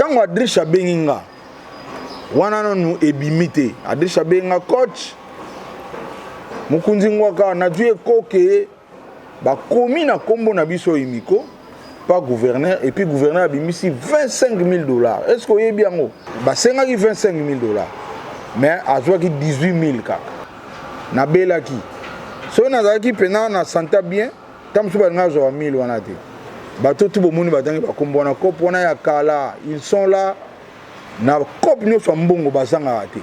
tango Adricha Benginga wana nonu ebimite Adricha Benginga coach mukunzi ngwaka na dû ekoke ba komi na kombo na biso imiko pas gouverneur et puis gouverneur abimisi $25,000. Est-ce que vous bien ngo ba senga ki $25,000 mais azwa ki 18,000 kaka na belaki so na zaki pena na santa bien tamsu ba ngazo wa 1000 wana te bato tout bomoni batangi ba kombo na kopo na ya kala ils sont là na kopo nyoso mbongo basanga te.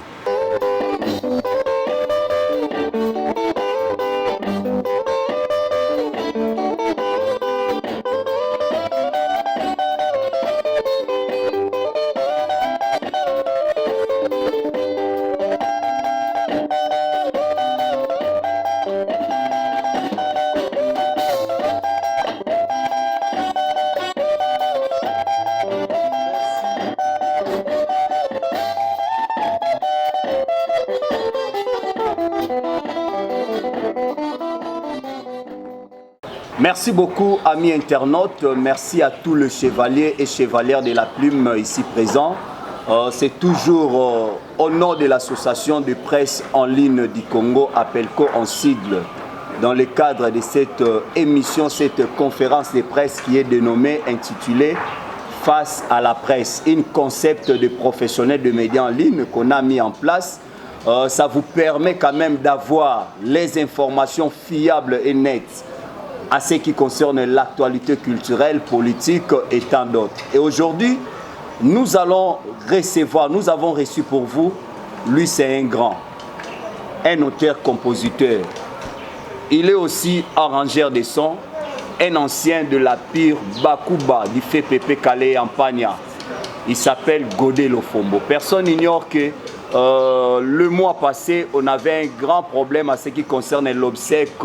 Merci beaucoup, amis internautes. Merci à tous les chevaliers et chevalières de la plume ici présents. C'est toujours au nom de l'association de presse en ligne du Congo, APELCO en sigle, dans le cadre de cette émission, cette conférence de presse qui est dénommée, intitulée Face à la presse, un concept de professionnels de médias en ligne qu'on a mis en place. Ça vous permet quand même d'avoir les informations fiables et nettes à ce qui concerne l'actualité culturelle, politique et tant d'autres. Et aujourd'hui, nous avons reçu pour vous, lui c'est un grand, un auteur-compositeur. Il est aussi arrangeur de sons, un ancien de la pire Bakuba, du fait Pépé Calais en Pagna. Il s'appelle Godé Lofombo. Personne n'ignore que le mois passé, on avait un grand problème à ce qui concerne l'obsèque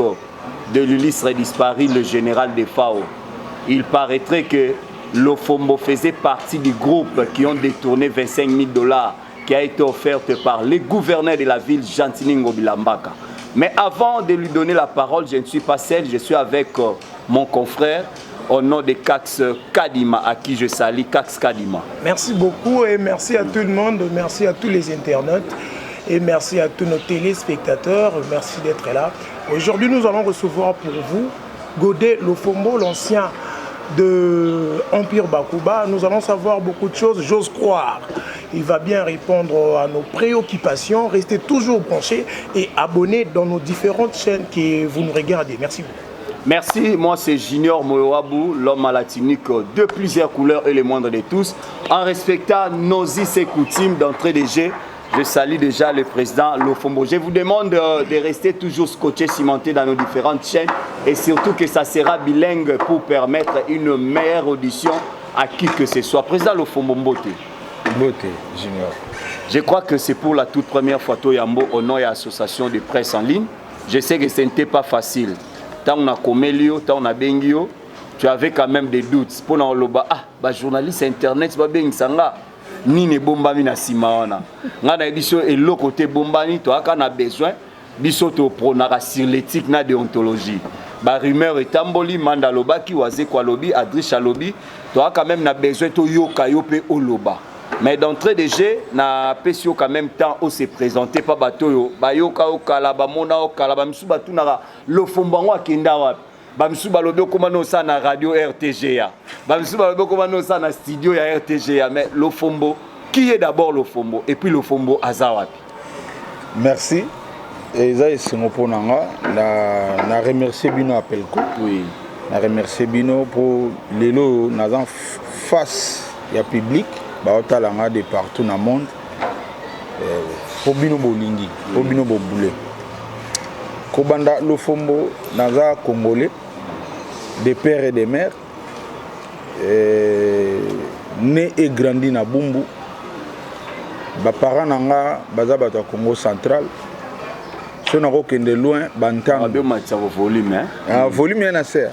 de l'illustre disparu, le général de FAO. Il paraîtrait que Lofombo faisait partie du groupe qui ont détourné $25,000 qui a été offerte par le gouverneur de la ville, Jantiningo Bilambaka. Mais avant de lui donner la parole, je ne suis pas seul, je suis avec mon confrère au nom de Kax Kadima, à qui je salue. Kax Kadima. Merci beaucoup et merci à tout le monde, merci à tous les internautes et merci à tous nos téléspectateurs, merci d'être là. Aujourd'hui, nous allons recevoir pour vous Godé Lofombo, l'ancien de Empire Bakuba. Nous allons savoir beaucoup de choses, j'ose croire. Il va bien répondre à nos préoccupations. Restez toujours branchés et abonnés dans nos différentes chaînes que vous nous regardez. Merci beaucoup. Merci, moi c'est Junior Moyoabou, l'homme à la tunique de plusieurs couleurs et les moindres de tous. En respectant nos us et coutumes d'entrée de jeu, je salue déjà le président Lofombo. Je vous demande de rester toujours scotché, cimenté dans nos différentes chaînes et surtout que ça sera bilingue pour permettre une meilleure audition à qui que ce soit. Président Lofombo Mbote. Mbote, Junior. Je crois que c'est pour la toute première fois Toyambo au nom de l'association de presse en ligne. Je sais que ce n'était pas facile. Tant on a Komelio, tant on a Bengio, tu avais quand même des doutes. Pour nous, journaliste internet, c'est pas bien ça. Ni ne bombami na simaona ngana edition et le côté bombani to aka na besoin biso to pronara sur l'éthique na déontologie ba rumeur etamboli mandaloba ki waze kwa lobi Adricha lobi to aka même na besoin to yoka yope oloba mais d'entrée de jeu na pesio quand même temps au se présenter pas bato yo ba yoka okala ba mona okala ba misu batunaka Lofombo akenda wapi bamsu balobi komano ça na radio RTGA bamsu balobi komano ça na studio ya RTGA mais Lofombo qui est d'abord Lofombo et puis Lofombo azawapi. Merci et ça c'est mon ponanga na remercier Bino Apelco. Oui, na remercier Bino pour les lots nazan face ya public ba otalanga de partout dans le monde pour Bino bolingi pour Bino boboulé. Kobanda Lofombo naza congolais de père et de mère né et grandi na Bumbu. Ba parents nanga baza bato Congo central. So na ko kende loin bantango. Abe matcha volume hein. Volume na ser.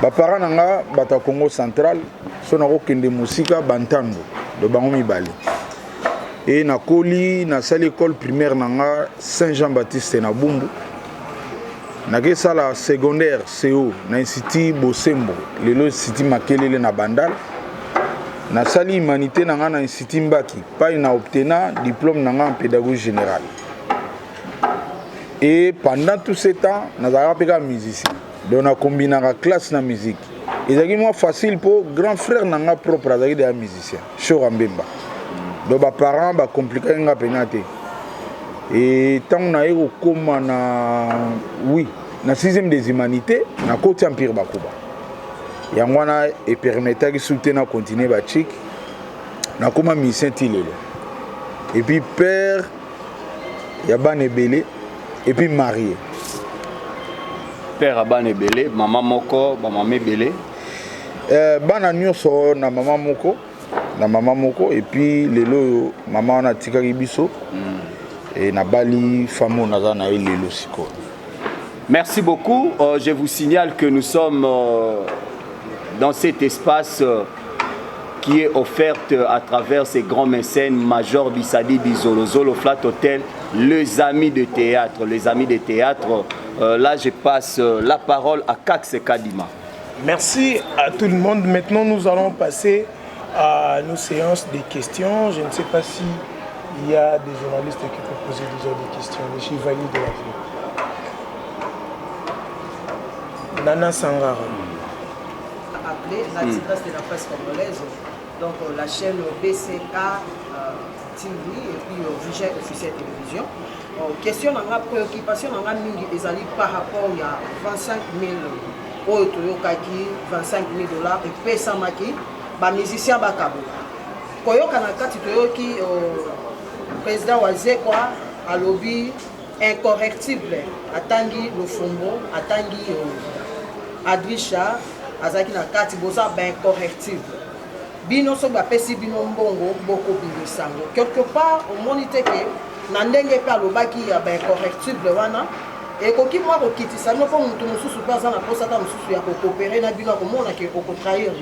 Ba parents nanga bato Congo central. So na ko kende musika bantango de bango mibali. Et na koli na salle école primaire nanga Saint-Jean-Baptiste na Bumbu. Nake sala secondaire CO na Institut Bosembo lelo Institut Makelele na Bandal nasali humanité na nga na institut Mbaki pai na obtena diplôme na nga en pédagogie générale. Et pendant tout ce temps nazalaka mpe kaka musicien, donc nakombinaka classe na musique. Ezalaki mwa facile pour grand frère na nga propre azalaki deya musicien Shora Mbemba, donc baparent bakomplikaki nga mpena te. Et ntango naye kokóma na 6e des humanités nakoti Empire Bakuba, yango wana epermetaki soute na continuer bachik nakoma musicien ti lelo. Et puis père ya bana ebele et puis marié. Père à bana ebele, maman moko, maman ebele. Bana nyonso na maman moko, et puis lelo maman na tikaki biso et na bali famo naza na lelo siko. Merci beaucoup. Je vous signale que nous sommes dans cet espace qui est offert à travers ces grands mécènes, Major Bissadi Bizolo, Zolo Flat Hotel, les amis de théâtre. Les amis de théâtre, là je passe la parole à Kax Kadima. Merci à tout le monde. Maintenant nous allons passer à nos séances de questions. Je ne sais pas s'il y a des journalistes qui peuvent poser déjà des questions. Les chevaliers de la vie. Nana Sangara. Appelé la tigresse de la presse congolaise, donc la chaîne BCK TV et puis Vision officiel télévision. Question dans la préoccupation dans la mingi ezali par rapport à 25 000 toyokaki 25 000 $ et pesamaki ba musicien bakabo. Koyoka na kati toyoki président wa Zekwa alobi incorrectible atangi Lofombo atangi Adwisha azaki na kati boza ben correctible bino so ba pesi bino mbongo boko bisango quelque part au monite que na ndenge pe alobaki ya ben correctible wana et koki mwa ko kitisa no ko mutu mususu pa za na posa ta mususu ya ko coopérer na bino ko mona ke ko trahir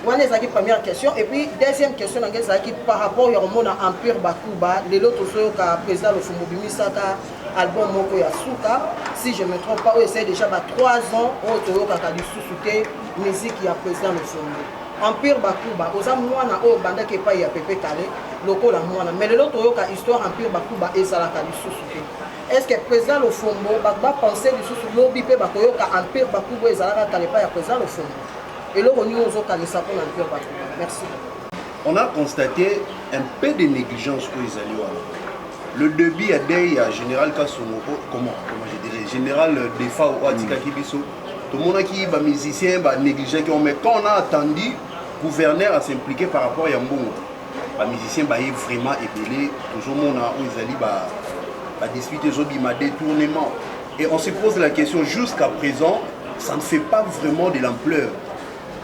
wana ezaki première question. Et puis deuxième question ngeza ezaki par rapport ya mona Empire Bakuba lelo toso ka président Lofombo bimisaka album moko ya suka, si je me trompe pas, c'est déjà 3 ans au Toyo Kakali sous-souté musique ya président Lofombo. Empire Bakuba, oza mwana o banda ke pa ya Pepe Kale, loko la mwana. Mais le Toyo ka histoire Empire Bakuba ezala kali sous-souté. Est-ce que président Lofombo ba penser du sous lobby pe bakoyo ka Empire Bakuba ezala kali pa ya président Lofombo. Et le roni ozo kali sa pour Empire Bakuba. Merci. On a constaté un peu de négligence pour les alliés. Le débit a dit à Général Kassomo, comment je dirais, Général Defa ou Atika Kibiso, tout le monde qui est musicien, négligé, mais quand on a attendu, le gouverneur à s'impliquer par rapport à Yambongo, les musiciens est vraiment ébélé, toujours on a discuté des détournements. Et on se pose la question, jusqu'à présent, ça ne fait pas vraiment de l'ampleur.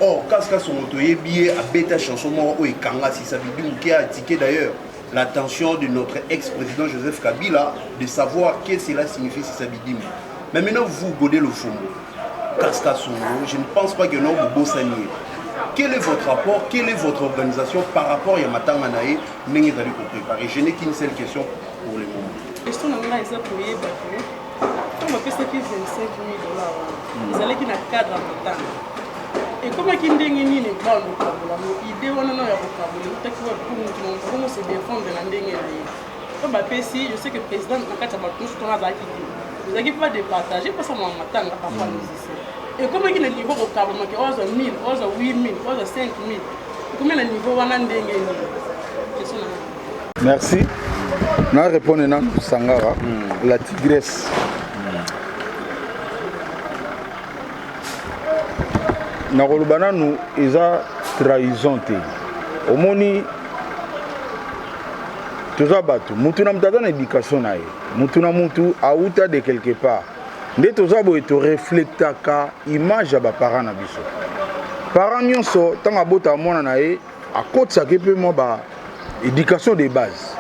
Or, Kaska Somotoye, billet à bêta chanson, ou Kanga, si ça veut dire, qui a attiqué d'ailleurs l'attention de notre ex-président Joseph Kabila de savoir qu'est-ce que cela signifie si ça veut dire. Mais maintenant, vous godez le fond. Kaska Somo, je ne pense pas que nous avons beau. Quel est votre rapport, quelle est votre organisation par rapport à Yamatanganae, mais vous allez préparer. Je n'ai qu'une seule question pour le moment. La question est payée quand on fait 25 000 $, vous allez qu'il y a un cadre en temps. Et comment il y a une idée on a comment se défendre comme je sais que le président vous n'avez pas de partager parce que et comment il y a le niveau au câble 1 000, 8 000, 5 000 combien le niveau on a merci. Je vais répondre à Sangara, la tigresse. Nakolubana nous eza trahison te. Omoni toza batu mutu na mutata na éducation na ye. Mutu na mutu auta de quelque part. Nde toza boye to reflectaka image ya ba parents na biso. Parents nyonso tanga bota mona na ye akotsa ke pe mo ba éducation de base.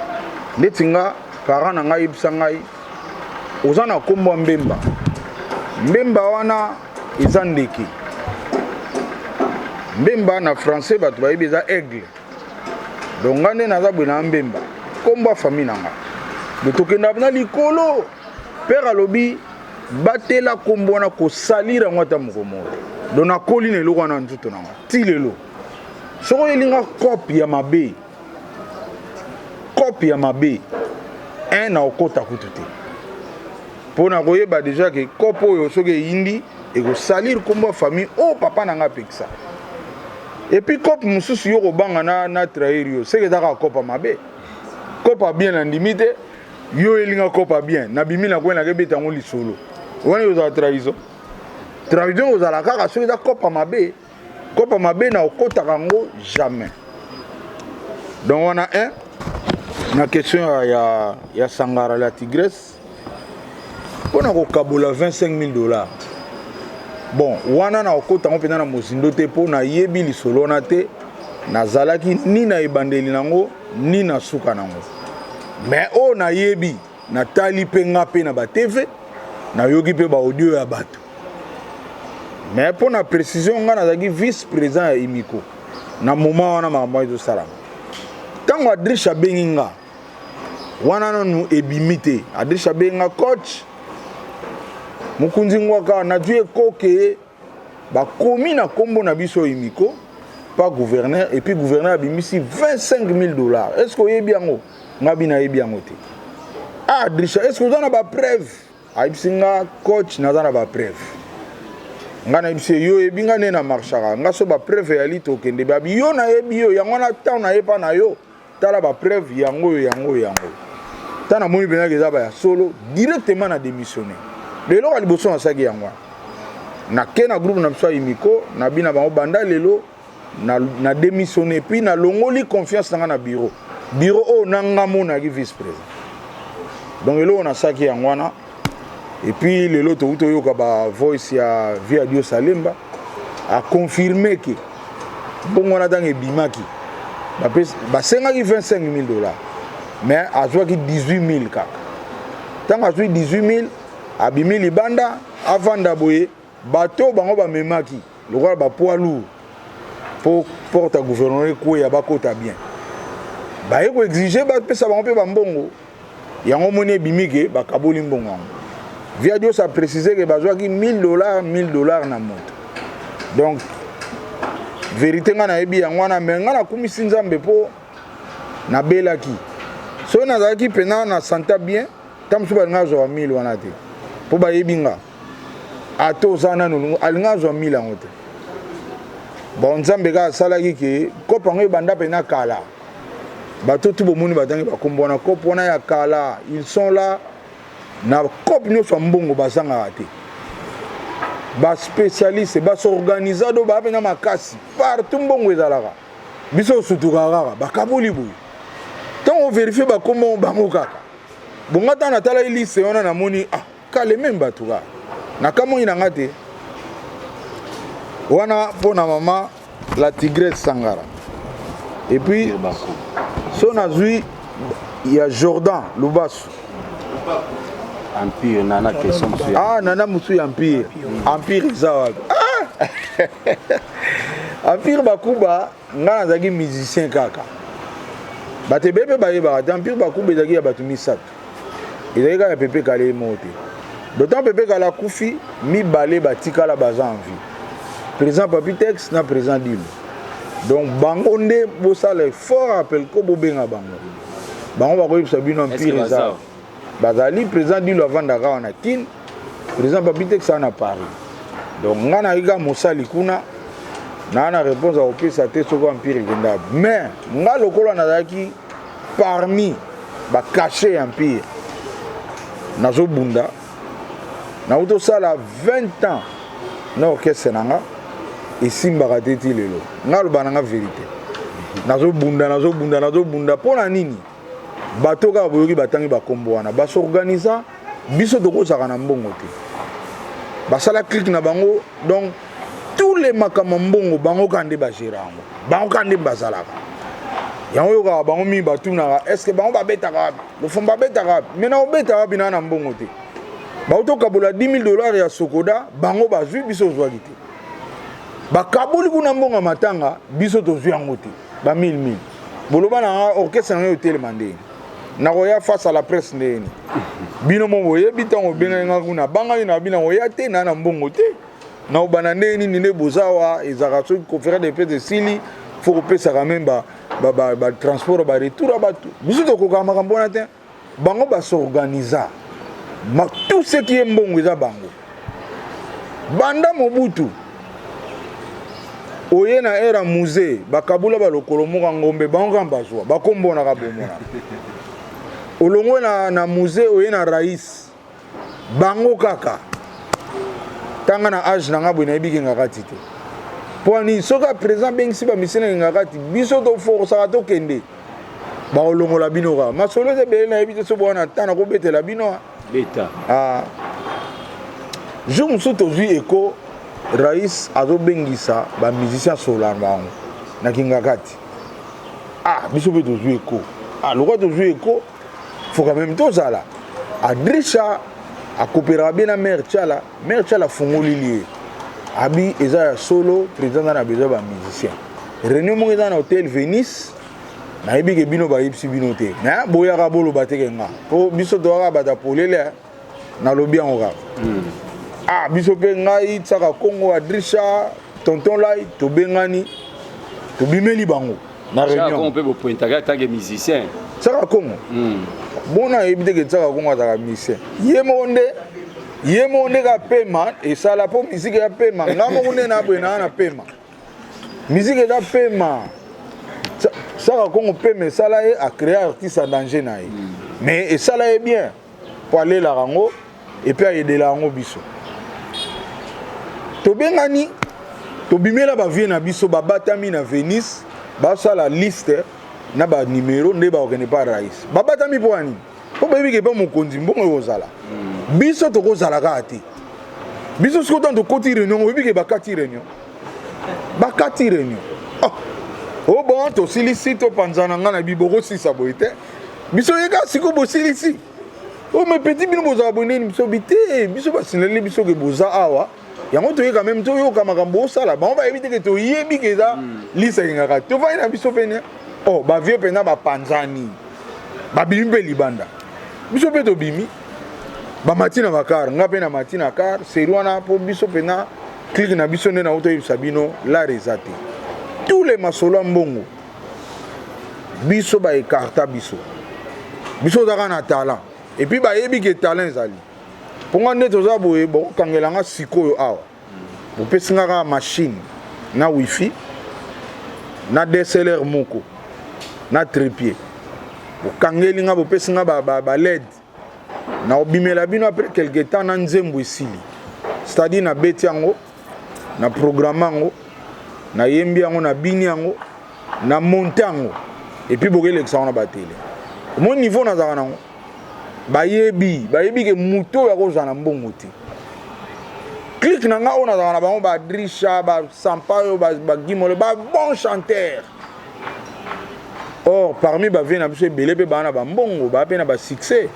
Nde tinga parents na ngai yebisa ngai oza na kombo Mbemba. Mbemba wana eza ndeke. Mbemba na français batu ba yebeza aigle. Donc ngane naza bwena Mbemba. Komba famille nanga. De tokenda na likolo. Père alobi batela kombo na ko salira ngwata mukomo. Donc na koline loko na nzuto nanga. Ti lelo. soko elinga copie ya mabe un na okota kutu te mpona koyeba déjà ke kopo oyo soki eyindi ekosalir kombo ya famille oyo papa na nga apekisa epuis kope mosusu yo kobanga na trahir yo seke ezaka kopa mabe kopa bien na ndimi te yo elinga kopa bien nabimi na kwena kebeta yango lisolo wana ozala trahison kozala kaka soki eza kopa mabe na okotaka yango jamais. Donc on a na question ya Sangara la Tigresse on a kokabola $25,000. Bon wana na okota ngo pena na mozindo te po na yebi lisolo na te nazalaki ni na ebandeli nango ni na suka nango mais o na yebi na tali pe ngape na ba TV na yogi pe ba audio ya bato mais pour na précision nga nazaki vice président ya Imiko na moment wana makambo ezo salama tango Adrisha Benginga wana nonu ebimite Adrisha Benginga coach mukunzi ngwaka na due koke bakomi na kombo na biso Imiko pas gouverneur et puis gouverneur abimisi $25,000. Est-ce que oyebi yango ngabi na yebi yango te Adrisha est-ce que vous avez ba preuve aibsinga coach nazana ba preuve ngana ibise yo ebinga ne na marchaka ngaso ba preuve ya lito kende babi yo na yebi yo yango na town na yepa na yo tala ba preuve yango tana moni bena ke zaba ya solo directement na démissionner lelo ka liboso na saki yango na kena groupe na biso Imiko na bina bango banda lelo na démissionner puis na longoli confiance na bureau o nanga mona ki vice président donc lelo na saki yango na et puis le lot to yoka ba voice ya via Dio Salemba a confirmé que bongo na dange bimaki ba senga ki $25,000 mais a joa ki 18,000 kaka tant a joa 18,000 abimi libanda avanda boye bato bango ba memaki lokola ba poids lourd pour porte gouvernement ko ya bakota bien ba yeko exiger ba pesa bango pe ba mbongo yango moni bimike ba kaboli mbongo via Dieu ça précisé que bazwa ki $1,000 na moto donc vérité nga na yebi yango na menga na kumisi nzambe po na belaki so na zaki pena na santa bien tam suba nga zo 1,000 wana te po ba yebi nga ato sana no alinga zo 1,000 yango te bon nzambe ka salaki ke kopa ngo banda pena kala bato tu bomuni batangi bakombona kopo na ya kala ils sont là na cop nous sommes mbongo bazanga te ba spécialiste ba s'organisado ba pena makasi partout mbongo ezalaka biso sutuka kaka bakaboli boy tant on vérifie ba comment bango kaka bonga ta na tala ilise ona na moni kale memba tuka na kamo ina ngate wana pona mama la Tigresse Sangara et puis son azui il y a Jordan Lubasu Empire nana question monsieur. Nana musu Empire zawa. Empire bakuba ngana zaki musicien kaka. Bate bebe baye ba Empire bakuba zaki ya batu misatu. Ezaka ya pepe kale mote. D'autant pepe kala kufi mi balé batika la baza en vie. Président Papitex na président Dilo. Donc bango nde bosala fort appel ko bobenga bango. Bango ba ko yebisa bino Empire zawa. Bazali président Dilo avant d'arriver en Kin, président Papitex en a Paris. Donc ngana iga mosali kuna na na réponse à opesa te soko Empire genda. Mais nga lokolo nazaki parmi ba caché Empire. Nazo bunda. Na uto sala 20 ans na orchestre nanga et simba kateti lelo. Nga lo bananga vérité. Nazo bunda pona nini? Bato ka boyoki batangi bakombo wana ba s'organiser biso toko saka na mbongo te basala clique na bango donc tous les makambo mbongo bango kande ba gérango bango kande bazalaka yango yoka bango mi batu na est-ce que bango ba betaka le fond ba betaka mena obeta bina na mbongo te ba auto kabola $10,000 ya Sokoda bango bazwi biso zwaki te ba kaboli kuna mbongo matanga biso tozwi yango te ba 1,000 boloba na orchestre na hotel mandé na roya face à la presse ndeni bino mo boye bitango benga ngakuna banga ina bina oya te na mbongo te na obana ndeni ne bozawa ezaka so conférence de presse de Sili faut kopesa quand même ba transport ba retour à bato biso to ko kama kambona te bango ba s'organiser tout ce qui est mbongo eza bango banda Mobutu oye na era musée bakabula balokolo moka ngombe bango kambazwa bakombona kabomona olongo na musée oye na rais bango kaka tanga na âge na ngabwe na ebiki ngakati te poni soka présent bengisi ba misina ngakati biso to force to kende ba olongo la binoka masolo ze bele na ebite so bona tana ko betela bino beta jour musu tozwi eko rais azobengisa ba musicien solar bango na kingakati biso pe tozwi eko lokwa tozwi eko faut quand même tozala adrisha akopera bien na mère Tchala fongoli lié abi eza solo président na besoin ba musicien réunion mo eza na hôtel Venice na ebi ke bino ba yipsi bino te na boya ka bolo bateke nga po biso to ka bata polele na lobi en ora biso pe ngai tsaka Congo adrisha tonton lai to bengani to bimeli bango na réunion on peut vous pointer tant que musicien tsaka Congo bona ebite ke tsaka Congo ataka musicien ye monde ka pema et ça la po musique ya pema ngamo kunde na bwena na pema musique ya pema tsaka Congo pema ça là a créer artiste en danger na ye mais et ça là est bien pour aller la rango et puis aider la rango biso to bengani to bimela ba vie na biso ba batami na Venice ba ça la liste na ba numéro nde ba organiser par rais ba batami po ani po ba bike pa mokonzi mbongo ozala biso to kozala kati biso siko tanto koti réunion bike ba kati réunion bon to silisi to panzana ngana biboko sisa boite biso yeka siko bo silisi mais petit bino boza abonné biso bité biso ba sineli biso ke boza awa yango to yeka même to yoka makambo sala ba on va éviter que to yebi ke za lisa ngaka to va ina biso pene ba vieux pena ba panzani ba bimbe libanda biso pe to bimi ba matina bakar ngape na matina kar serwana po biso pena clique na biso na auto sabino la rezate tous les masolo mbongo biso ba écarta biso zaka na talent et puis ba yebi ke talent zali ponga neto za boye bo kangelanga sikoyo awa bo pesinga ka machine na wifi na DSLR moko na trépied bo kangeli nga bo pesinga ba LED na obimela bino après quelque temps na nzembo esili c'est-à-dire na beti yango na programme yango na yembi yango na bini yango na montango et puis bokele eksana ba télé mon niveau na zaka nango bayebi ke muto ya kozana mbongo te clique na nga ona zaka na bango ba drisha ba sampayo ba gimole ba bon chanteur or parmi ba vena biso belé pe bana ba mbongo ba pe na ba succès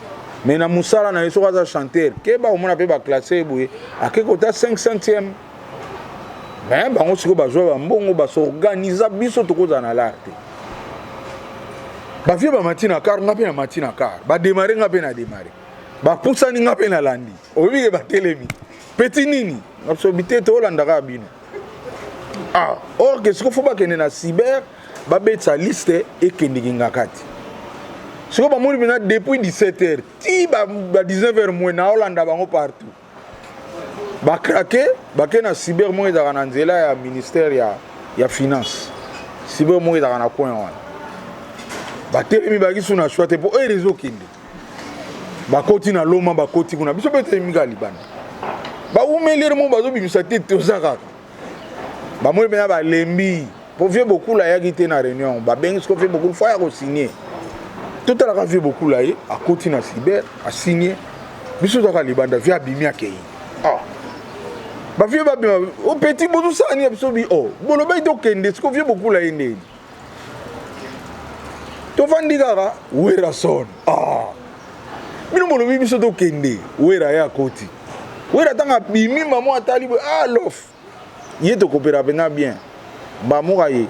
mais na musala na yeso kaza chanteur ke ba omona pe ba classer boye akekota 500e mais bango siko ba jouer ba mbongo ba s'organiser biso to kozana l'arte ba vie ba matina car ngape na matina car ba démarrer ngape na démarrer ba pusani ngape na landi obi ke ba telemi petit nini absolument to landa ka bino or que siko fo ba kene na cyber ba betsa liste et kendiki ngakati siko ba moni bina depuis 17h ti ba 19h moins na Hollande bango partout ba craquer ba kena cyber mo ezaka na nzela ya ministère ya finance cyber mo ezaka na coin wana ba telemi ba kisu na choite po réseau kinde ba koti na loma ba koti kuna biso pe telemi ka libana ba umelere mo bazo bimisa tete ozaka ba mo bina ba lembi po vie beaucoup la yaki na réunion ba bengi ko fait beaucoup fois ya ko signer tout à la vie beaucoup là a koti na cyber a signer biso zaka libanda via bimi akei ba vie ba bima o petit bozo sani biso bi bolo ba to kende ko vie beaucoup la inde to fandi kaka wera son bino bolo biso to kende wera ya koti wera tanga bimi mamo atali lof ye to coopérer pena bien ba mo kaye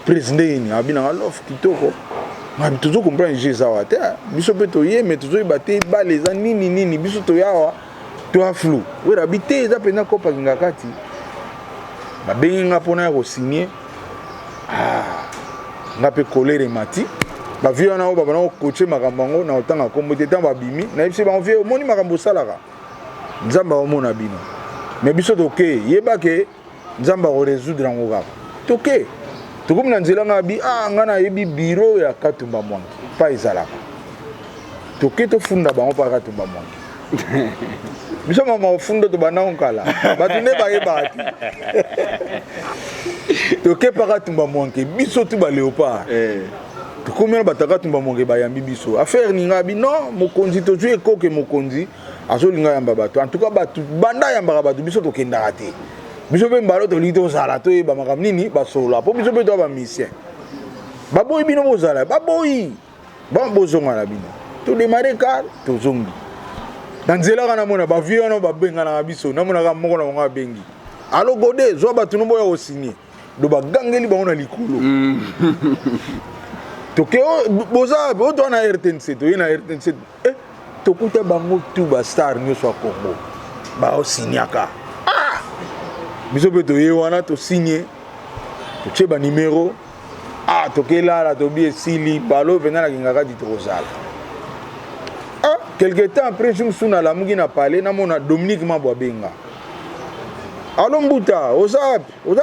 président ni abina lof kitoko ma toujours comprendre Jésus wa te biso pe to ye mais toujours baté ba les nini biso to yawa to aflu wera bité za pena ko pa ngakati ba benga pona ko signer nga pe colère mati ba vie wana ba bana coacher makambo ngo na otanga kombo te tan ba bimi na yebisi ba vie omoni makambo salaka nzamba omona bino mais biso toke yeba ke nzamba ko résoudre ngo kaka toke tokomi na nzela nga bi nga na yebi bureau ya Katumba Mwangi pa ezalaka toke tofunda bango pa Katumba Mwangi biso mama ofunda to bana onkala bato ne bayeba ati toke pa Katumba Mwangi biso tu ba léopard tokomi na bataka Katumba Mwangi bayambi biso affaire ninga bi non mokonzi to jwe koke mokonzi azolinga yamba bato en tout cas bato banda yamba bato biso tokendaka te biso pe mbalo to lito sala to ba makam nini ba sola po biso pe to ba misien baboyi bino bozala baboyi ba bozonga na bino to démarrer car to zongi dans nzela kana mona ba vie no ba benga na biso na mona ka moko na nga bengi alo gode zo bato no boya osigner do ba gangeli ba ona likolo to ke boza bo to na RTNC to ina RTNC tokuta bango tu ba star nyoso Congo ba osignaka biso pe toye wana to signer to cheba numéro tokela la to bi sili balo pena na kingaka di tozala quelque temps après je me suis na la mugi na parler na mona Dominique Mabwa benga alo mbuta oza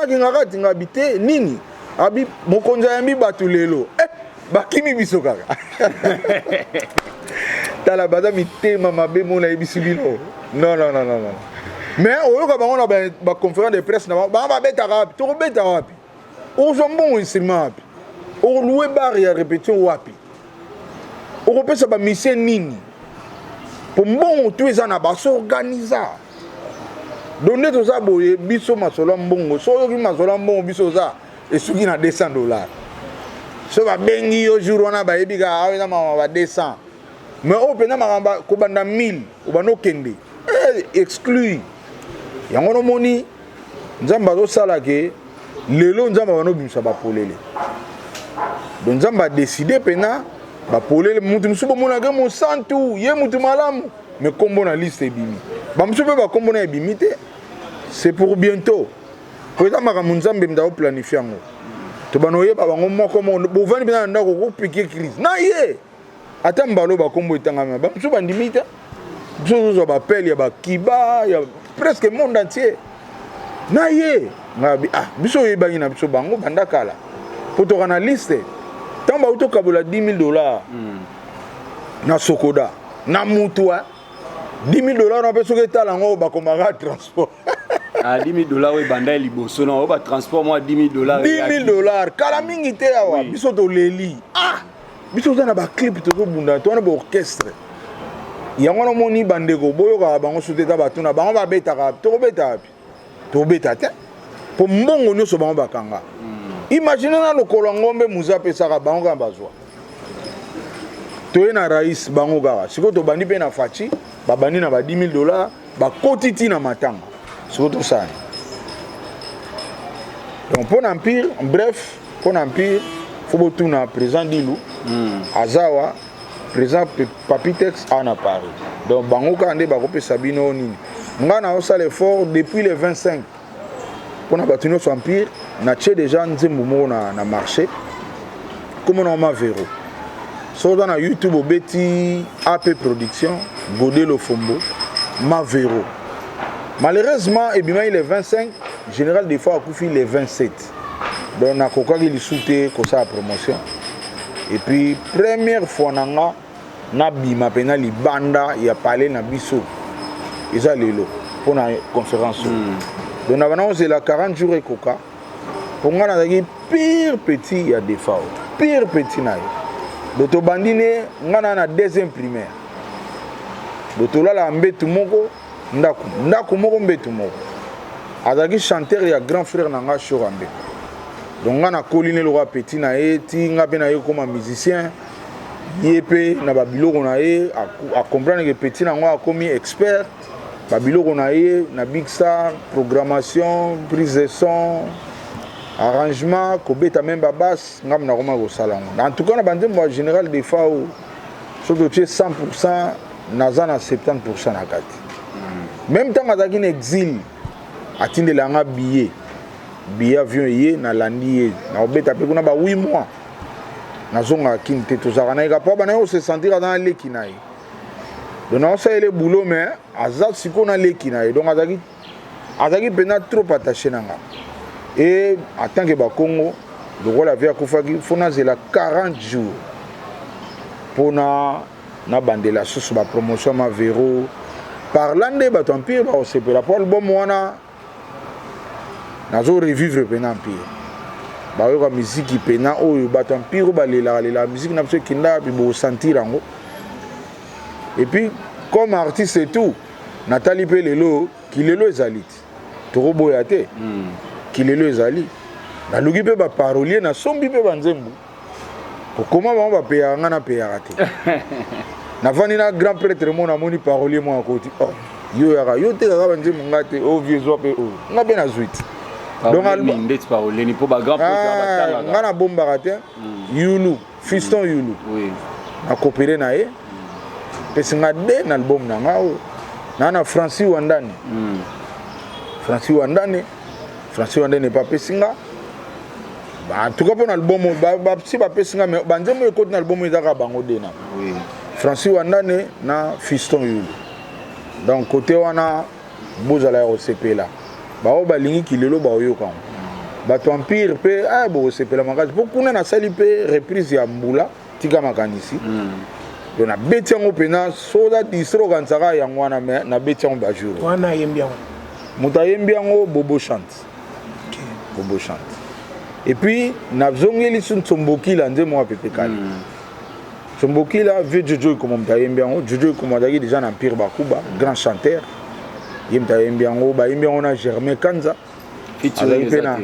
kingaka tinga bité nini abi mokonza yambi batu lelo bakimi biso kaka tala baza mitema mabe mona ebisi bino non mais oyoka bango na ba conférence de presse na ba beta rapi to beta rapi o zombon instrument rapi o louer bar ya répétition wapi o pesa ba mission nini pour mbongo tu eza na ba s'organiser donner to za boye biso masolo mbongo so yoki masolo mbongo biso za esuki na $200 so ba bengi yo jour wana ba yebika aweza mama ba 200 mais o pena makamba ko banda 1000 o bano kende exclu yango no moni nzamba zo sala ke lelo nzamba bano bimisa ba polele donc nzamba décider pena ba polele mutu musubo mona ke mo santu ye mutu malamu mais kombo na liste ebimi ba musubo ba kombo na ebimi te c'est pour bientôt pour ça maka nzambe mda planifier ngo to bano ye ba bango moko mo bo vani bina ndako ko piquer crise na ye ata mbalo ba kombo itanga ba musubo ndimi te musubo ba appel ya ba kiba ya presque monde entier na ye ngabi biso yebangi na biso bango bandakala poto kana liste tamba uto kabola $10,000 na Sokoda na mutua $10,000 na peso ke tala ngo ba komaka transport $10,000 we banda liboso na ba transport moi $10,000 kala mingi te awa biso to leli biso na ba clip to bunda to na ba orchestre yango no moni bandeko boyoka bango suteta batuna bango ba betaka to beta te po mbongo nyoso bango bakanga imagine na lokolo ngombe muza pesaka bango ka bazwa to na rais bango kaka siko to bandi pe na fachi babandi na ba $10,000 ba kotiti na matanga siko to ça donc pour empire bref pour empire faut botuna président Dilu azawa président Papitex en Paris donc bango ka ande ba kopesa bino nini ngana osala l'effort depuis le 25 pour na batino so empire na tché déjà nzembo mo na marché comme on ma véro so dans YouTube obeti AP production Godé Lofombo ma véro malheureusement et bien il est 25 général des fois a coufi les 27 donc na koka ki li souté ko sa promotion et puis première fois nanga na bima pena li banda ya parler na biso eza lelo pour na conférence donc na bana c'est la 40 jours et koka pour nga na pire petit ya defa pire petit na yo donc to bandine nga na deuxième primaire donc to la mbetu moko ndako moko mbetu moko azaki chanteur ya grand frère na nga Chorambe donc nga na colline le roi petit na ye ti nga pe na ye comme musicien yepé na babiloko na ye a comprendre que petit na ngo a commis expert babiloko na ye na big star programmation prise de son arrangement kobeta même babas ngam na koma ko sala en tout cas na bandembo en général des fois surtout tu 100% naza na 70% na kati même temps azaki na exil atindela nga billet billet avion ye na landi ye na obeta pe kuna ba 8 mois nazonga kinte to zaka na ka pa na se sentir dans leki na ye donc on sait le boulot mais azat siko na leki na ye donc azaki pena trop attaché nanga et en tant que ba Congo le rôle avait akufaki fona zela 40 jours pour na bandela sous ba promotion ma véro parlant de bato empire ba osepela pour album wana nazo revivre pena empire ba yo ka musique pena oyo bato empire ba lela musique na biso kinda bi bo sentir ngo et puis comme artiste et tout Nathalie Pelelo kilelo ezalit to boyate kilelo ezali na lugi pe ba parolier na sombi pe banzembu comment ba payer nga na payer raté na vani na grand prêtre mon amoni parolier moi à côté oh yo te ka banzembu ngate o vieux zo pe o nga be na zuit donc album ndeti parolier ni po ba grand prêtre ba tala nga na bomba raté Yulu fiston Yulu oui a coopéré na ye pesinga de na album na nga o na Francis Wandane Francis Wandane pas pesinga en tout cas pour l'album si pas pesinga mais banzemo écoute l'album ezaka bango dena oui Francis Wandane na fiston Yulu donc côté wana bozala ya osepela bao balingi kilelo baoyoka bato empire pe bo osepela makasi po kuna na sali pe reprise ya mbula tika makanisi donc na beti yango pena soda distro kansaka yango wana mais na beti yango bajur wana yembi yango moto ayembi yango Bobo chante Bobo chante et puis na zongeli sun Tsombokila nzemo wa pepe kali Tsombokila vieux Jojo comme moto ayembi yango Jojo comme azaki déjà na empire bakuba grand chanteur yemta ayembi yango ba yembi yango na Germain Kanza featuring pena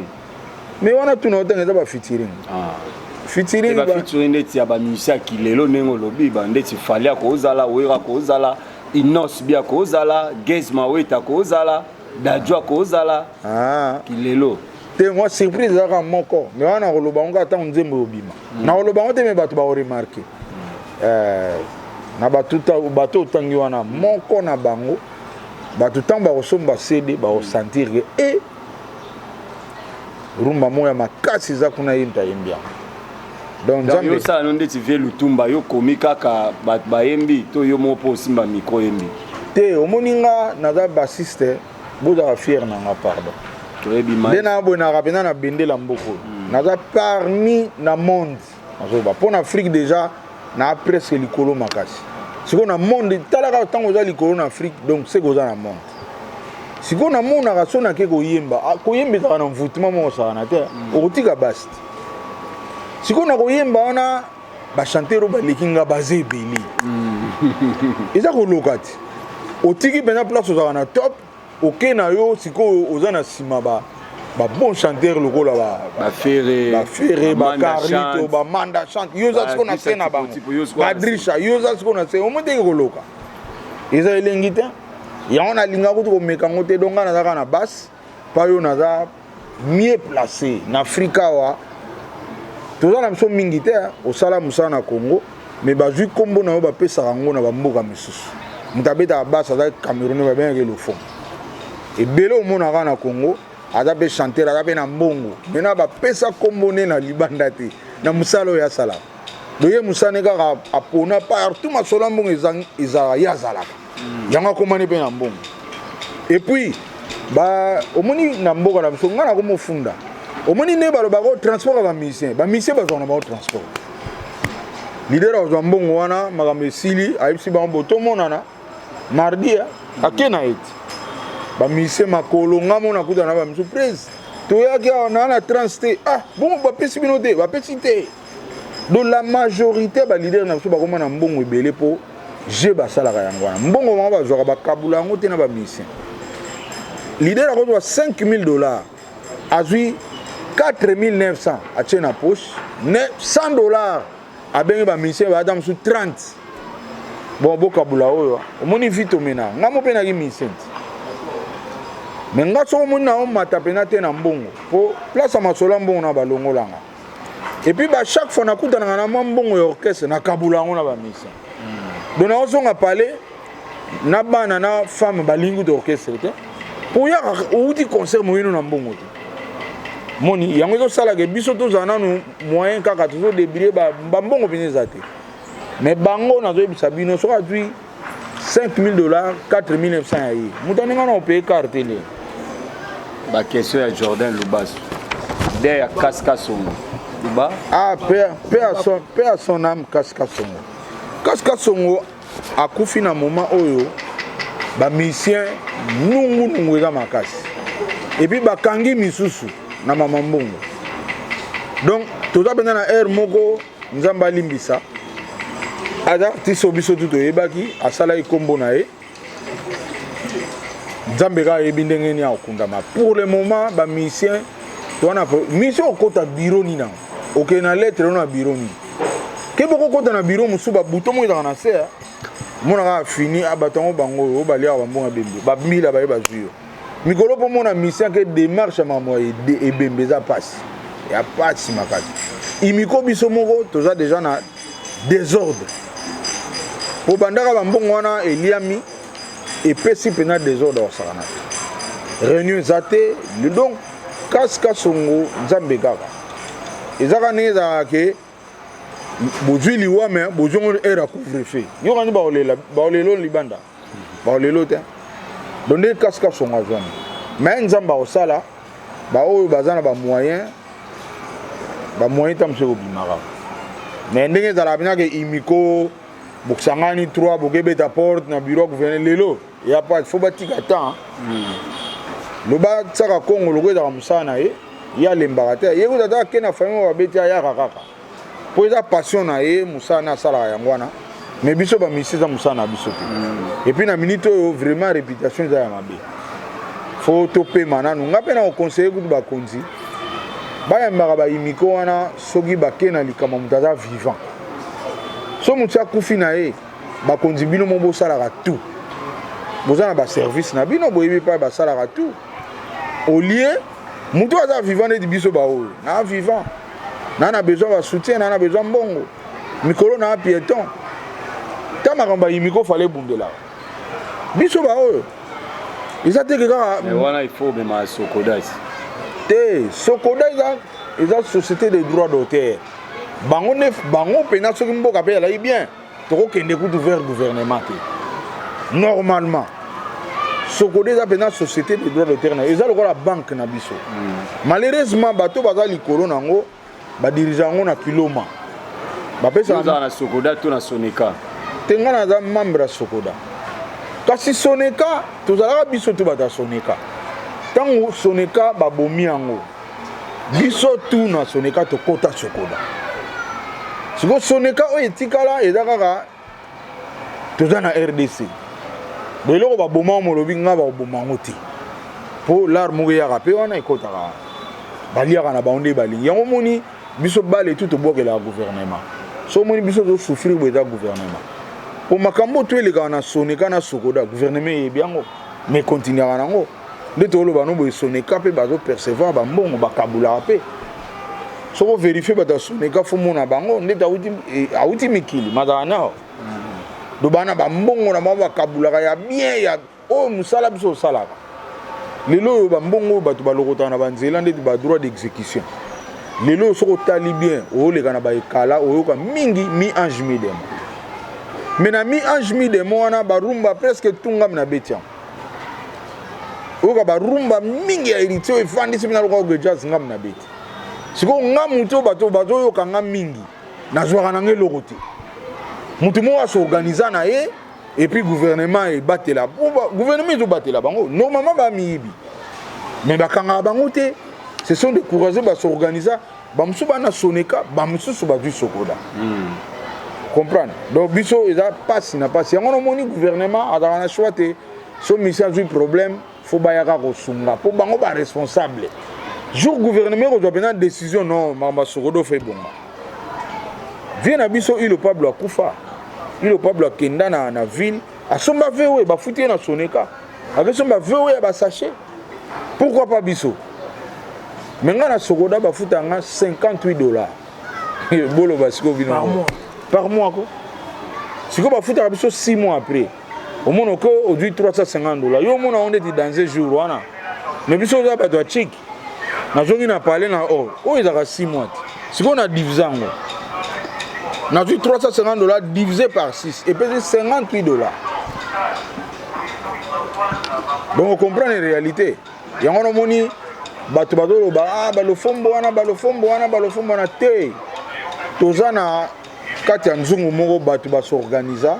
mais wana tuna otanga ba featuring featuring ba featuring ndeti ya ba musicien kilelo nengo lobi ba ndeti falia ko ozala wera ko ozala Inos bia ko ozala Gezma weta ko ozala Dajwa ko ozala kilelo te moi surprise za moko mais wana roloba ngo ata nzembo obima na roloba ngo te me bato ba remarquer na bato tangi wana moko na bango bato tamba osomba CD ba sentir que et rumba moya makasi za kuna yimta yembia donc yo ça non ndeti vie lutumba yo komika ka ba yembi to yo mopo simba micro yembi te omoninga naza bassiste boza fier na nga pardon ndena abona rapena na bendela mboko naza parmi na monde azoba pour Afrique déjà na presque likolo makasi siko na monde talaka tango za likolo na Afrique donc c'est goza na monde siko na mona ka sona ke koyemba koyemba na mvutima mo sa na te okotika bast siko na koyemba wana ba chanteur ba lekinga bazé beli eza ko lokati otiki bena place oza na top ok na yo siko oza na sima ba bon chanteur lokola ba Ferré ba Carlito ba Manda chante yo za siko na scène ba Drisha yo za siko na scène o monte ko loka eza elengite ya on a linga ko to meka ngote donga na zaka na basse pa yo na za mieux placé na Afrika wa toza na mso mingi te osala musala na Congo mais bazui kombo na yo ba pesa rango na ba mboka misusu mutabeta basse za Cameroun ba bien le fond et belo mona na Congo ada be chanter ada be na mbongo mena ba pesa kombo ne na libanda te na musalo ya sala doye musane ka apona partout masolo mbongo ezala ya zalaka yanga komane pe na mbongo et puis ba omoni na mboka na biso ngana ko mofunda omoni ne balo ba ko transport ba musicien ba bazona ba transport leader wa mbongo wana makambe sili ayipsi ba mboto monana mardi akena eti ba musicien makolo ngamo na kuta na ba surprise to yaki na transte bon ba pesi binote ba pesi te donc la majorité ba leader na biso ba komana mbongo ebele po je basalaka yango wana mbongo mwa bazwaka bakabula yango te na bamisien leader akozwa $5,000 azwi 4,900 atie na poche $100 abengi bamisien baata mosu 30 bon bokabula oyo omoni vite omena nga mo mpe naki misien me nga soko omoni na omata pena te na mbongo po place ya masolo ya mbongo na balongolanga et puis chaque fois nakutanaka na mwa mbongo ya orchestre nakabula yango na bamisien donc naozonga pale na bana na femme balingi d'orchestre te pour ya outi concert moyino na mbongo te moni yango ezosala ke biso tozala nanu moyen kaka tozodébrie bambongo mpena eza te mais bango nazoyebisa bino soki azwi $5,000 $4,900 ya ye moto aninga na opeye carte le question ya Jordan Lubasu de ya Kaska Songo Luba paix à son âme. Kaska Songo akufi na moment oyo bamisien nungu eza makasi et puis bakangi misusu na mama mbongo donc toza pena na aire moko nzambe alimbisa aza artiste biso tu toyebaki asalaki kombo na ye nzambe kaka yebi ndenge nini akokundama pour le moment bamisien towana mission okota biro nini nango okende na lettre na biro nini ke boko okota na biro mosusu babuto moko ezaka na se monaka fini bato yango bango oyo baliaka bambongo ebembe bamila baye bazwi yo mikolo mpo mona mission ke démarche ya makambo ebembe eza pasi ya pasi makasi imiko biso moko toza deja na désordre po bandaka bambongo wana eliami epesi mpena désordre osakana te réunion eza te donc Kaska Songo nzambe kaka ezaka ndenge ezalaka ke bozwi liwame bozongo ere couvre-feu yokani baolelo libanda baolelo te donc nde Kaska Songo azwani mais nzambe akosala baoyo baza na bamoyen ta mosu ekobimaka mais ndenge ezalaka mpena ke imiko bokosangani 3 bokebeta porte na bureau ya gouverneur lelo ya pas fo batika temps loba tsaka kongo loko ezaka mosala na ye ye alembaka te ye kuta taka ke na famille babeti ayaka kaka mpo eza passion na ye mosala na asalaka yango wana mais biso bamisi eza mosala na biso te epuis na minute oyo vraiment réputation eza ya mabe fo topema nanu nga mpe na koconseille kutu bakonzi bayambaka bayimiko wana soki bake na likambo moto aza vivant so moto akufi na ye bakonzi bino mo bosalaka tout boza na baservice na bino boyebi mpa basalaka tout au lieu moto aza vivant neti biso baoyo na vivant na besoin basoutien na besoin mbongo mikolo na piéton ta makambo ayimiko fale ebundelaka biso baoyo eza teke kaka wana ifo obema sokoda te sokoda eza société de droit d'auteur bango mpena soki mboka mpe ezalaki bien tokokende kutu vers gouvernement te normalement sokoda eza mpena société de droit d'auteur na eza lokola banque na biso malheureusement bato baza likolo nango badirige yango na kiloma bapesaka na sokoda to na soneka te nga naza membre ya sokoda kasi soneka tozalaka biso to bato ya soneka ntango soneka babomi yango biso tu na soneka tokota sokoda siko soneka oyo etikala eza kaka toza na RDC beloko baboma molobi nga baboma yango te mpo lare moko eyaka mpe wana ekotaka baliaka na bango nde balingi yango moni biso bale tu tobwakelaka gouvernement so moni biso tosouffrir bo eza gouvernement po makambo to elekaka na soneka na sokoda gouvernement eyebi yango mais continuaka nango nde toloba no boye soneka mpe bazopercevoir bambongo bakabulaka mpe soko verifie bato ya soneka fo mona bango ndeti awuti mikili mazaka nao do bana bambongo na bango bakabulaka ya bien ya oyo mosala biso osalaka lelo oyo bambongo oyo bato balokotaka na banzela ndeti badroit d'exécution lelo oyo soko otali bien oyoleka na baekala oyoka mingi mi ange mi demo mais na mi ange mi demo wana barumba presque tungami na beti yango oyoka barumba mingi ya héritier oyo efandisi mpena loka ogejaz ngami na beti sikoyo nga motu oyo bato bazoyoka nga mingi nazwaka nango eloko te motu moko asorganiza na ye epuis gouvernement ebatela gouvernement ezobatela bango normalement bamiyibi mais bakangaka bango te ce sont découragés basorganiza bamosusu bana soneka bamosusu bazwi sokoda comprendre donc biso eza pasi na pasi yango nomoni gouvernement azalaka na choix te so misi azwi problème fo bayaka kosunga mpo bango baresponsable jour gouvernement kozwa mpena décision non makambo sokoda ofa ebonga vie na biso ile pablo akufa ile pablo akenda na ville asomba vewe bafuti ye na soneka akesomba vewe ya basache pourquoi pas biso me nga na sokoda bafuta nga $58 boloba siko bino par mois ko siko bafutaka biso 6 mois après omona ko odui $350 yo omona on ndeti dans un jour wana mais biso oza bato ya chiki nazongi na parler na oh ezaka 6 mois sikoyo na divise yango nazwi $350 divisé par 6 et puis $58. Donc on comprend les réalités. Yango na moni bato bazoloba balofombo wana te toza na kati ya nzungu moko bato basorganiza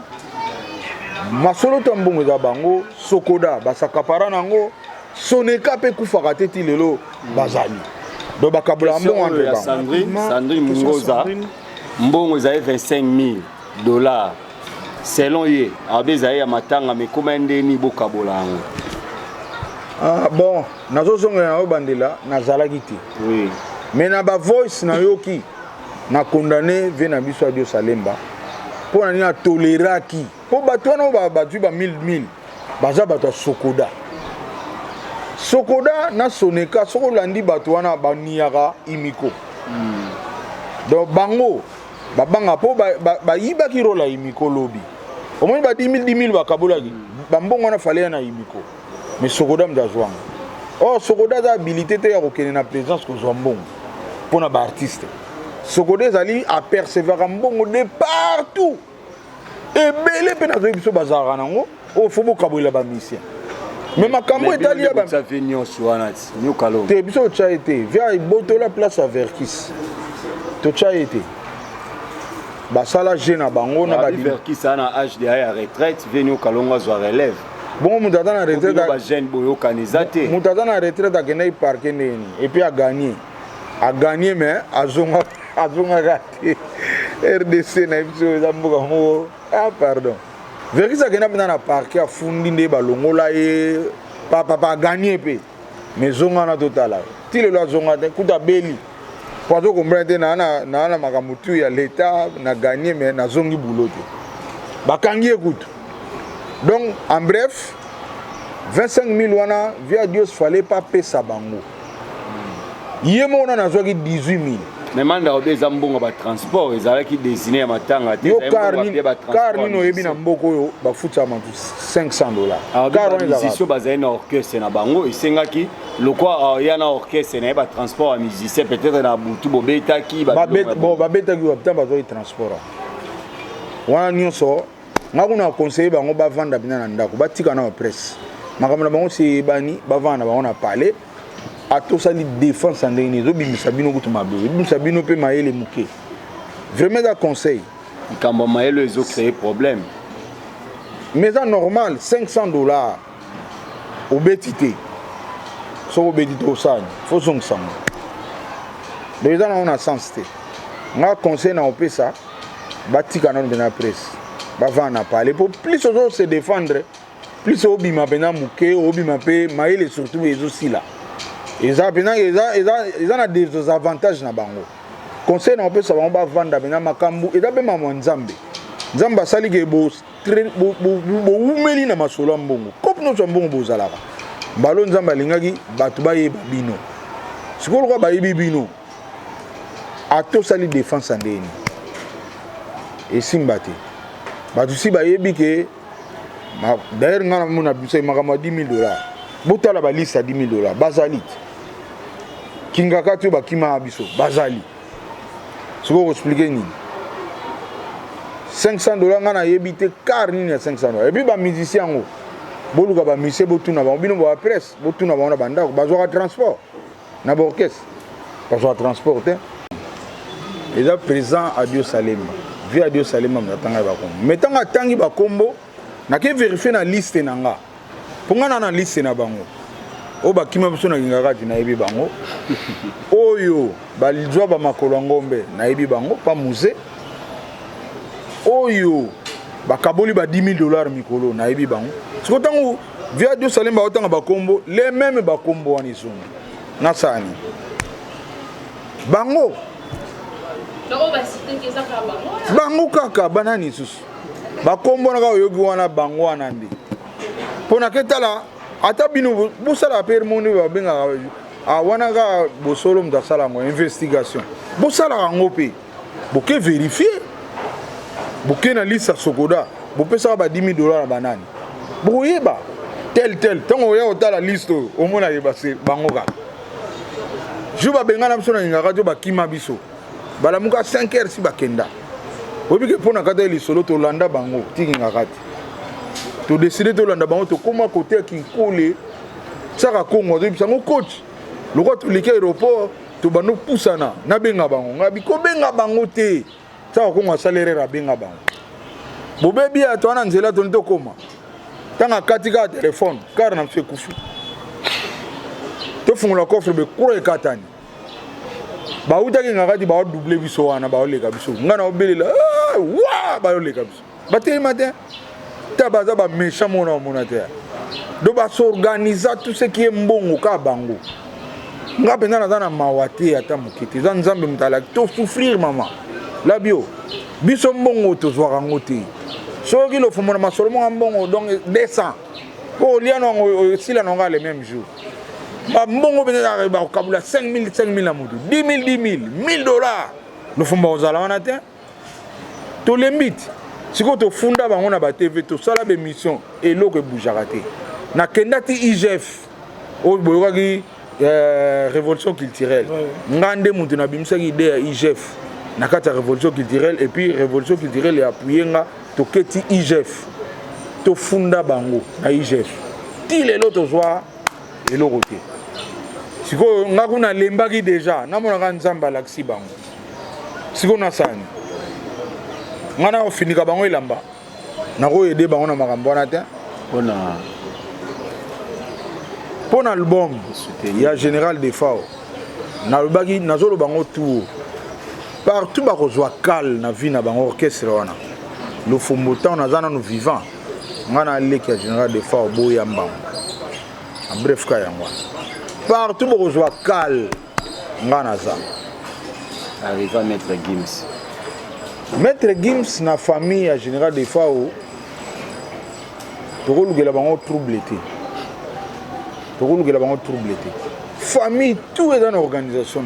masolo to mbongo za bango sokoda basakapara nango soneka pe kufaka te ti lelo bazali donc bakabula mbongo entre bango. Sandrine Mungoza mbongo za $25,000 selon ye abeza ya matanga mekoma ndeni bokabola yango. Bon nazozonga na obandela nazalaki te Oui. mais na ba voice na yoki na condamné ve na biso adio Salemba pour na ni toleraki po bato wana batui ba 1000 baza bato sokoda na soneka soko landi bato wana baniaka imiko donc bango babanga po bayibaki rola imiko lobi omoni ba 10 000 bakabolaki bambongo wana fale na imiko mais sokoda mdazwanga sokoda za habilité te ya kokende na présence kozwa mbongo mpona baartiste sokoda ezali apercevaka mbongo de partout ebele mpe nazoyi biso bazalaka nango fo bokabolela bamisien mais makambo etali ya te biso totya ete via ebotola place ya verkis totya ete basala je na bango na verkis ana âge de ya retraite veni okalongo azwa relève bon moto aza na retraite moto aza na retraite akendaki parke ndeni epuis aganye mais azongaka te RDC na biso eza mboka moko pardon verkis akenda mpena na parke afundi nde balongola ye papa aganye mpe mais zonga na totala ti lelo azonga te kuta beli po azokomprendre te naa na makambo tu ya leta na ganye mais nazongi bulo te bakangi ye kutu. Donc, en bref, 25 000 wana, via Dios, fallait pas payer sa bango. Yémo on a 18 000. Mais manda obe zambongo ba transport, ezala ki désigné matanga te. Yo car ni no yebi na mboko yo ba futa ma $500. Car on musicien bazali na orchestre na bango, esengaki lokwa ya na orchestre na ba transport à musicien peut-être na butu bobetaki ba babetaki ba putain bazo transport. Wana nyonso ngakuna conseiller bango ba vanda bina na ndako batika na presse makambo na bango se bani ba vanda bango na parler atosali défense ndeni zo bimisa bino kutu mabe bimisa bino pe mayele muke vraiment da conseil kambo mayele ezo créer problème mais ça normal $500 obetité so obetité osani faut son sang donc ça on a sens te nga conseil na opesa batika na bina presse bavant na parler pour plus aux se défendre plus au bima pena muke au bima pe maile surtout les aussi là ils ont des avantages na bango conseil na peut ça va vendre bena makambu et d'abe mama nzambe nzamba sali ke bo umeli na masolo mbongo kopno so mbongo bozalaka mbalo nzamba lingaki batu ba yeba bino sikolo kwa ba yebi bino ato sali défense ndeni et simbati batu si bayebi ke d'ailleurs ngana mona biso makama $10,000 botala ba liste à $10,000 bazali kingaka tu bakima biso bazali siko expliquer ni $500 ngana yebi te car ni ya $500 et puis ba musicien ngo boluka ba musicien botuna ba bino ba presse botuna ba na banda bazwa transport na ba orchestre bazwa transport te et là présent à Dieu Salemba via Dieu Salemba mtanga ba kombo metanga tangi ba kombo na ke vérifier na liste nanga ponga na liste na bango o ba kima biso na ngaka ti na yebi bango oyo balizwa ba makolo ngombe na yebi bango pa musée oyo bakaboli ba $10,000 mikolo na yebi bango siko tango via Dieu Salemba otanga ba kombo les mêmes ba kombo wani zongo na sani bango bango kaka banani susu bakombo naka oyoki wana bango wana nde mpona ketala ata bino bosala pe monde babengaka wana kaka bosolo moto asala yango investigation bosalaka yango mpe boke vérifie boke na liste ya sokoda bopesaka ba $10,000 na banani bokoyeba tel ntango oya kotala liste oyo omona yeba se bango kaka Juba bengana biso na ngaka jo bakima biso. Bala muka 5h si bakenda. Obi ke pona kata li solo to landa bango tiki ngakati. To décider to landa bango to koma côté ki kole. Saka Congo de bisango coach. Loko to lika aéroport to banu pusana na benga bango. Ngabi ko benga bango te. Saka Congo salaire ra benga bango. Bobebi a to ana nzela to nto koma. Tanga katika téléphone car na mfe kufu. To fungula coffre be kuro ekatani. Ba utaki ngakati ba doubler biso wana ba oleka biso. Ngana obelela wa ba oleka biso. Ba te matin tabaza ba méchant mona te. Do ba s'organiser tout ce qui est mbongo ka bango. Nga pena na mawate ata mokiti. Za nzambe mutala to souffrir mama. La bio. Biso mbongo to zwara ngote. Soki lo fumona masolo mo mbongo donc descend. Ko liano sila nonga le même jour. Ba mbongo bena ba kabula 5000 na mutu. 10 000 $1000. Lo fumba ozala wana te. To limite. Siko to funda bango na ba TV to sala be mission eloko ebujaka te. Na kendati IGF o boyoki révolution culturelle. Ngande mutu na bimsaki idée ya IGF. Na kata révolution culturelle et puis révolution culturelle est appuyée nga to keti IGF. To funda bango na IGF. Ti lelo to zwa eloko te. Siko nga kuna lembaki déjà na mona ka nzamba laksi bango. Siko na sani. Ngana ofinika bango elamba. Na ko aider bango na makambo wana te. Pour l'album, il y a Général Defao. Na lobaki nazolo bango tout. Partout ba kozwa kal na vie na bango orchestre wana. Le fombotan na zana no vivant. Ngana leki ya Général Defao boyamba. En bref ka yango. Partout ba kozwa kal ngana za. Arrive à Maître Gims. Maître Gims na famille ya Général Defao. To kolugela bango trouble te. Famille, tout est dans l'organisation.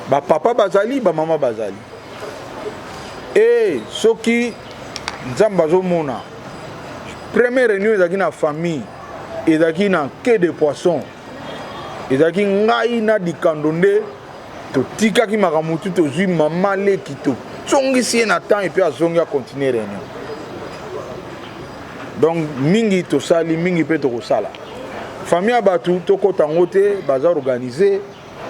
Ba papa bazali, ba maman bazali. Et ce qui Nzambazo mona. Première réunion est dans la famille. Et dans la quai de poissons. Et dans la dikandonde. To tika ki makamutu to zui maman le kito. Tsongi si en attend et puis à zongi à continuer réunion. Donc mingi to sali, mingi pe to sala. Famille abatu toko tangote baza organisé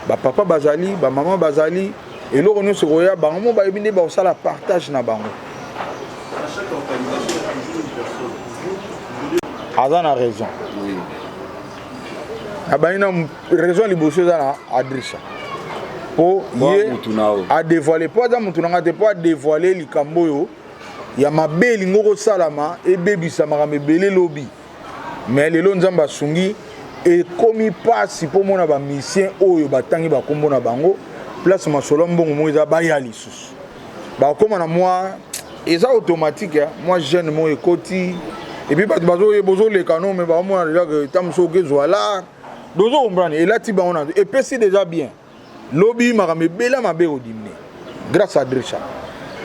ba papa bazali ba maman bazali et lo reno sekoya bango ba ebinde ba osala partage na bango. Azana raison. Oui. Abaina raison liboso za Adrisha. Po ye a dévoiler po za mutunanga te po a dévoiler likambo yo ya mabeli ngoko salama e bebisa makame belé lobby. Mais lelo nzamba sungi et comme il passe pour mon ba mission oyo batangi ba kombo na bango place masolo mbongo moza bayali sus ba comme na moi et ça automatique moi jeune mo ekoti et puis ba bazo bozo le canon mais ba moi déjà que tamso ke zoala dozo ombrani et là ti ba on a et pesi déjà bien lobby makame bela mabe odimné grâce à Drisha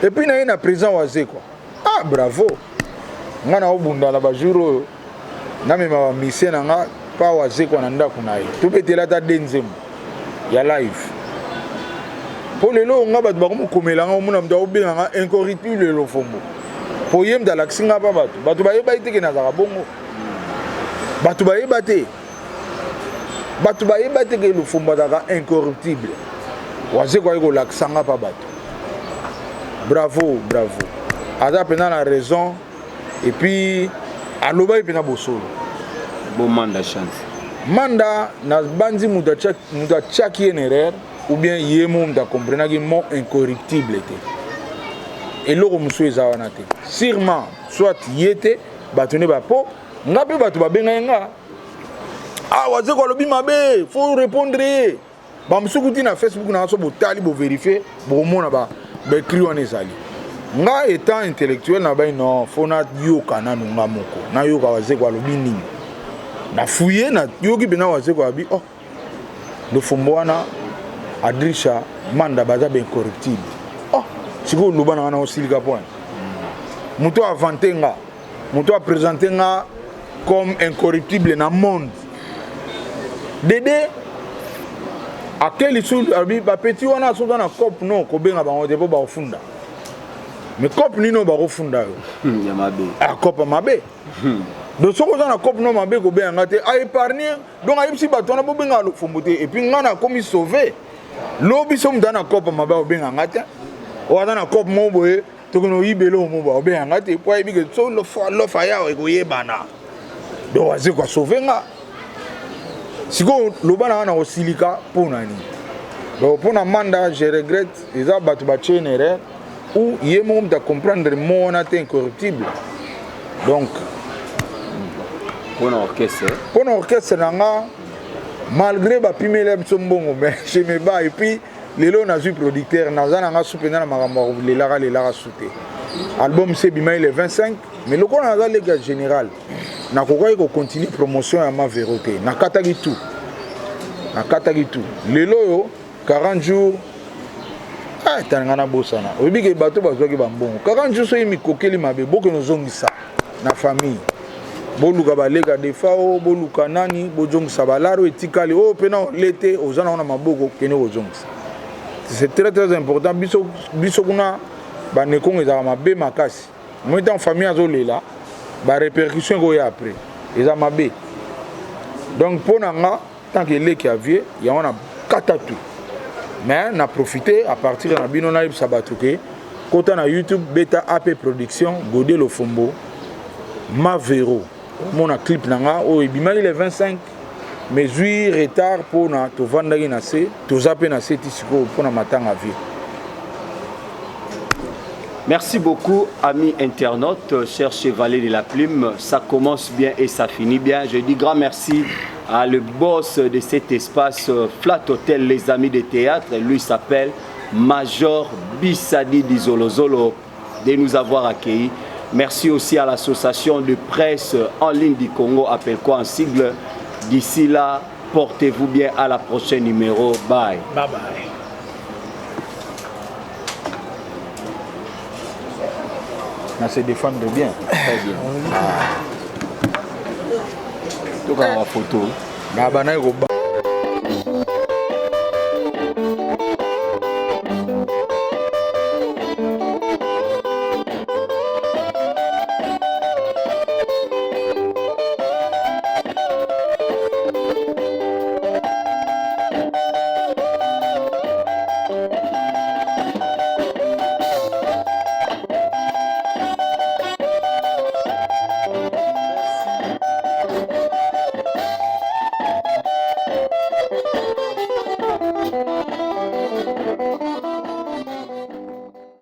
et puis na ina président waze quoi ah bravo ngana obunda la ba jour na me ma mission nga pa waze kwa nanda kunaye to betela ta denzem ya live pour lelo nga bat ba ko komela nga mona mda obenga nga incorruptible lo fombo po yem da laksinga pa batu ba yeba iteke na za bongo batu ba yeba te ke lo fombo da incorruptible waze kwa ko laksanga pa batu bravo ada pena la raison et puis aloba pena bosolo bon manda chance manda na banzi muda chaki en erreur ou bien yemo muda comprendre que mon incorruptible était et loko muso ezawana te sûrement soit yete batone ba po ngape batu ba benga nga ah waze ko lobi mabe faut répondre ba musukuti na Facebook na so botali bo vérifier bo mona ba écrit on ezali nga étant intellectuel na ba non faut na yoka na nga moko na yoka waze ko lobi nini na fouillé na yoki bena waze ko abi oh le fomboana Adrisha manda baza ben corruptible oh siko luba na osilika point muto avanté nga muto a présenté nga comme incorruptible na monde Dédé Akeli sou ba petit wana so na cop non ko benga bango te po ba ofunda. Mais cop nino ba ofunda yo. Ya mabe. Ah cop mabe. Donc soko na cop non mabe ko benga te a épargner donc a yipsi bato na bo benga lo fombote et puis ngana komi sauver. Lobi som dana cop mabe o benga ngata. O na cop mo boye to kono yibelo mo ba o benga ngata po yibi ke so lo fa ya o ko yebana. Donc aze ko sauver nga. Siko lobana na osilika pona ni. Donc pona manda je regrette eza batu ba chenere ou yemo mta comprendre mon ate incorruptible. Donc pour l'orchestre nanga malgré ba pimele msombongo mais je me bats et puis lelo na ju producteur na za nanga soupena na makambo le lara souté. Album c'est bima il est 25 mais le qu'on a dans les gars général na kokoyi ko continuer promotion ya ma vérité na katagi tout lelo yo 40 jours ah tangana bosana obike bato bazwaki bambongo 40 jours so yimi kokeli mabe boko nozongisa na famille boluka balega defao boluka nani bozongisa balaro etikali o pena l'été ozana na maboko kene ozongisa c'est très important biso kuna ba nekongo ezaka mabe makasi moi dans famille azolela ba répercussion ko ya après eza mabe donc ponanga tant que les qui a vie il y a on a katatu mais on a profité à partir de bino na sabatuke kota na YouTube Beta AP Production Godé Lofombo Mavero mon clip nanga o ebima il est 25 mais 8 retard pour na to vandaki na se to zape na se tisiko pour na matanga vie. Merci beaucoup, amis internautes, chers chevaliers de la plume. Ça commence bien et ça finit bien. Je dis grand merci à le boss de cet espace, Flat Hotel, les amis de théâtre. Lui s'appelle Major Bissadi Dizolozolo de nous avoir accueillis. Merci aussi à l'association de presse en ligne du Congo, appelle quoi en sigle. D'ici là, portez-vous bien à la prochaine numéro. Bye. Bye bye. On se défendre bien. Très bien. Tout cas, la photo.